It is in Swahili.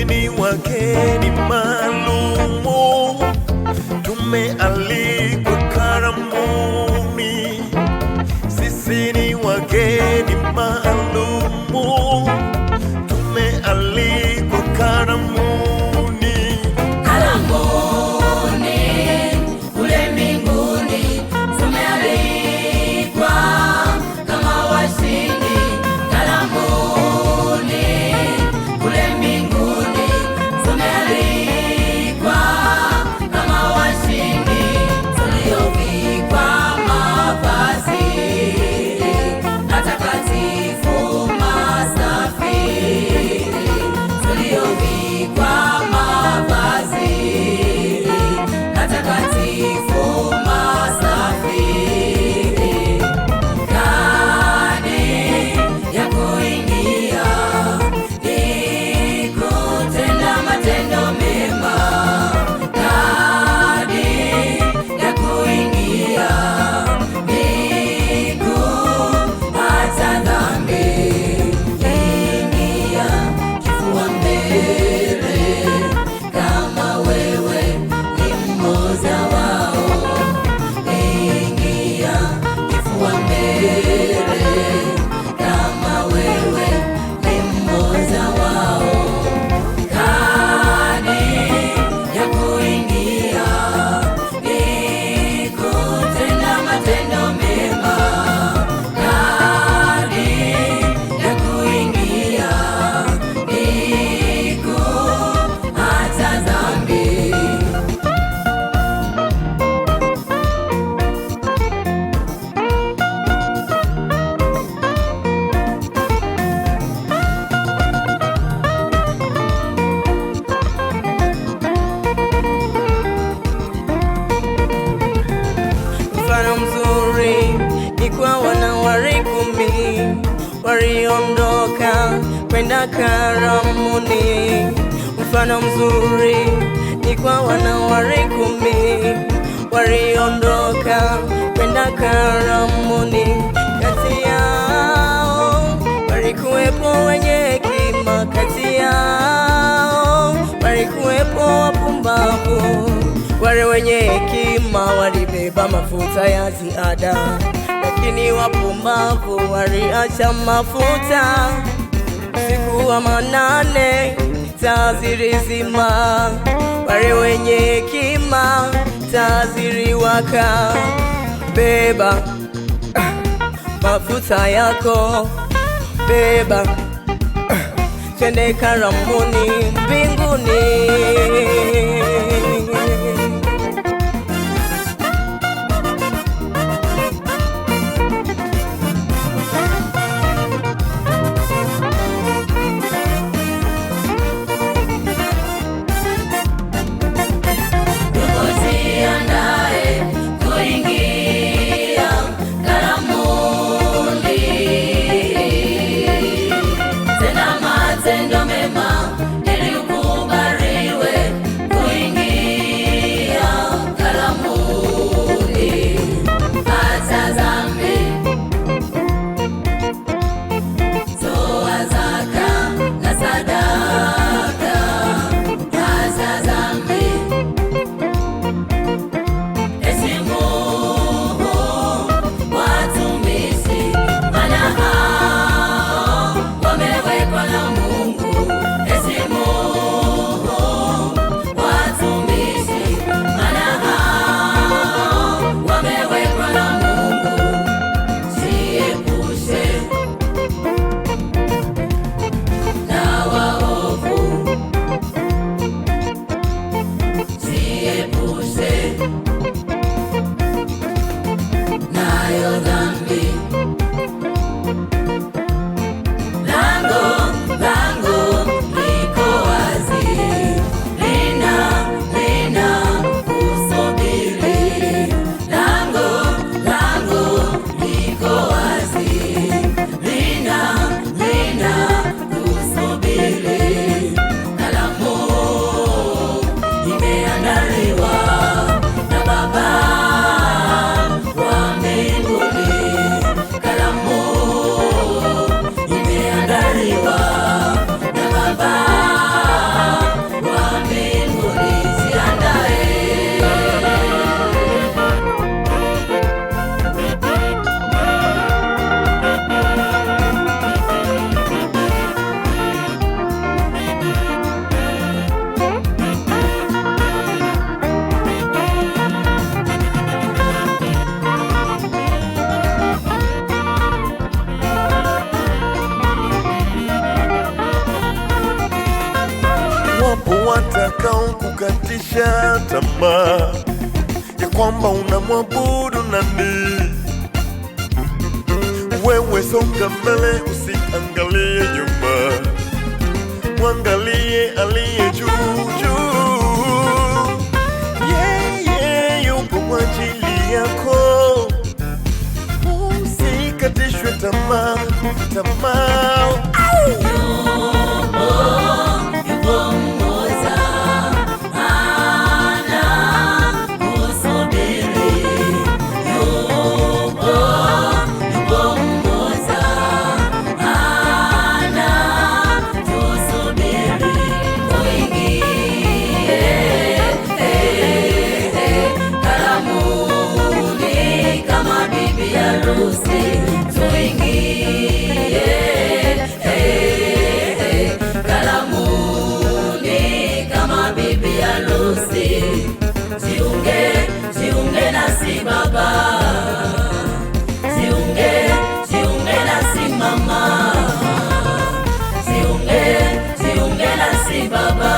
Sisi ni wageni maalumu, tumealikwa karamuni. Sisi ni wageni maalumu, tumealikwa karamuni. Karamuni kule mbinguni, tumealikwa kama washindi. Karamuni kule mbinguni, tumealikwa kama washindi, tuliovikwa mavazi matakatifu masafi, tuliovikwa mavazi matakatifu masafi, kadi ya kuingia ni kutenda matendo mema, kadi ya kuingia ni kuacha dhambi. Ingia kifua mbele kama wewe ni mmoja wao, ingia kifua mbele kama wewe ni mmoja wao, kadi ya kuingia ni kutenda matendo mema, kadi ya kuingia ni kuacha dhambi. Mfano mzuri ni kwa wana wari 10 waliondoka kwenda karamuni. Mfano mzuri ni kwa wana wari 10 waliondoka kwenda karamuni. Kati yao walikuwepo wenye hekima, kati yao walikuwepo wapumbavu. Wale wenye hekima walibeba mafuta ya ziada, lakini wapumbavu waliacha mafuta. Usiku wa manane taa zilizima, wale wenye hekima taa ziliwaka. Beba mafuta yako, beba twende karamuni mbinguni. Tujiandae kuingia karamuni, tenda matendo mema ili ukubaliwe kuingia karamuni. Acha dhambi, toa zaka na sadaka. Acha dhambi, heshimu watumishi, maana hao wamewekwa na Mungu. Heshimu watumishi, maana hao wamewekwa na Mungu. Jiepushe na waovu, jiepushe nayo dhambi. Lango liko wazi, lina kusubiri. Lango liko wazi, lina kusubiri. Karamu imeandaliwa na Baba wa mbinguni. kukatisha tamaa ya kwamba unamwabudu nani. Wewe songa mbele, usiangalie nyuma, mwangalie aliye juu juu. Yeye yupo kwa ajili yako, usikatishwe tamaa, tamaa. Yupo mmoja anakusubiri. Yupo mmoja anatusubiri. Tuingie karamuni kama bibi harusi. Tuingie karamuni kama bibi harusi. Jiunge nasi baba, jiunge nasi mama, jiunge nasi baba.